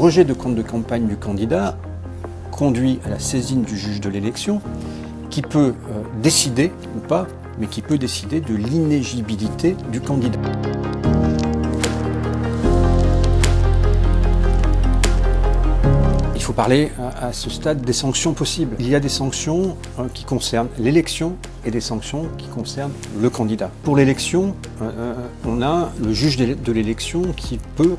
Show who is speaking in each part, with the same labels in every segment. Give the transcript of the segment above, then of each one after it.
Speaker 1: rejet de compte de campagne du candidat conduit à la saisine du juge de l'élection qui peut décider, ou pas, mais qui peut décider de l'inéligibilité du candidat. Il faut parler à ce stade des sanctions possibles. Il y a des sanctions qui concernent l'élection et des sanctions qui concernent le candidat. Pour l'élection, on a le juge de l'élection qui peut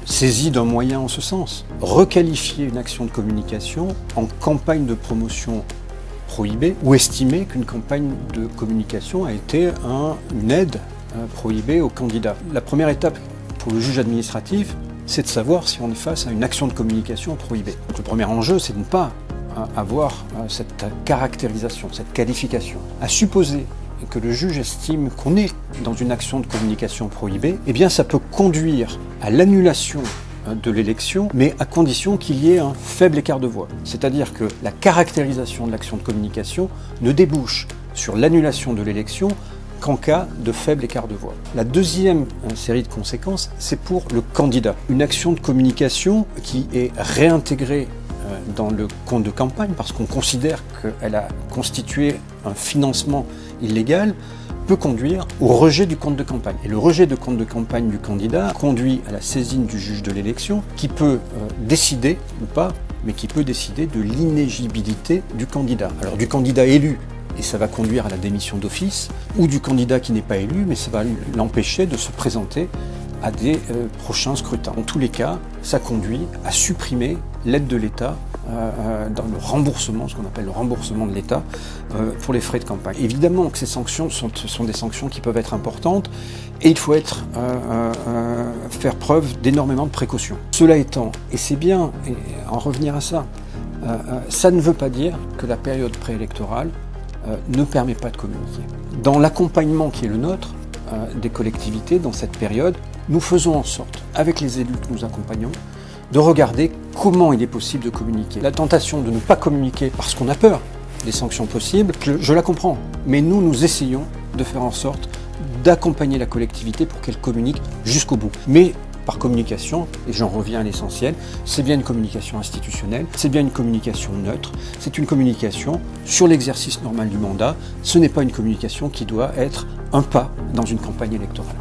Speaker 1: saisir d'un moyen en ce sens. Requalifier une action de communication en campagne de promotion prohibée ou estimer qu'une campagne de communication a été une aide prohibée au candidat. La première étape pour le juge administratif, c'est de savoir si on est face à une action de communication prohibée. Donc le premier enjeu, c'est de ne pas avoir cette caractérisation, cette qualification. À supposer que le juge estime qu'on est dans une action de communication prohibée, eh bien ça peut conduire à l'annulation de l'élection, mais à condition qu'il y ait un faible écart de voix. C'est-à-dire que la caractérisation de l'action de communication ne débouche sur l'annulation de l'élection qu'en cas de faible écart de voix. La deuxième série de conséquences, c'est pour le candidat. Une action de communication qui est réintégrée dans le compte de campagne parce qu'on considère qu'elle a constitué un financement illégal peut conduire au rejet du compte de campagne. Et le rejet de compte de campagne du candidat conduit à la saisine du juge de l'élection qui peut décider, ou pas, mais qui peut décider de l'inéligibilité du candidat. Alors du candidat élu, et ça va conduire à la démission d'office, ou du candidat qui n'est pas élu, mais ça va l'empêcher de se présenter à des prochains scrutins. En tous les cas, ça conduit à supprimer l'aide de l'État dans le remboursement, ce qu'on appelle le remboursement de l'État pour les frais de campagne. Évidemment que ces sanctions sont des sanctions qui peuvent être importantes et il faut faire preuve d'énormément de précautions. Cela étant, et c'est bien, et en revenir à ça, ça ne veut pas dire que la période préélectorale ne permet pas de communiquer. Dans l'accompagnement qui est le nôtre, des collectivités dans cette période, nous faisons en sorte, avec les élus que nous accompagnons, de regarder comment il est possible de communiquer. La tentation de ne pas communiquer parce qu'on a peur des sanctions possibles, je la comprends, mais nous essayons de faire en sorte d'accompagner la collectivité pour qu'elle communique jusqu'au bout. Mais par communication, et j'en reviens à l'essentiel, c'est bien une communication institutionnelle, c'est bien une communication neutre, c'est une communication sur l'exercice normal du mandat, ce n'est pas une communication qui doit être un pas dans une campagne électorale.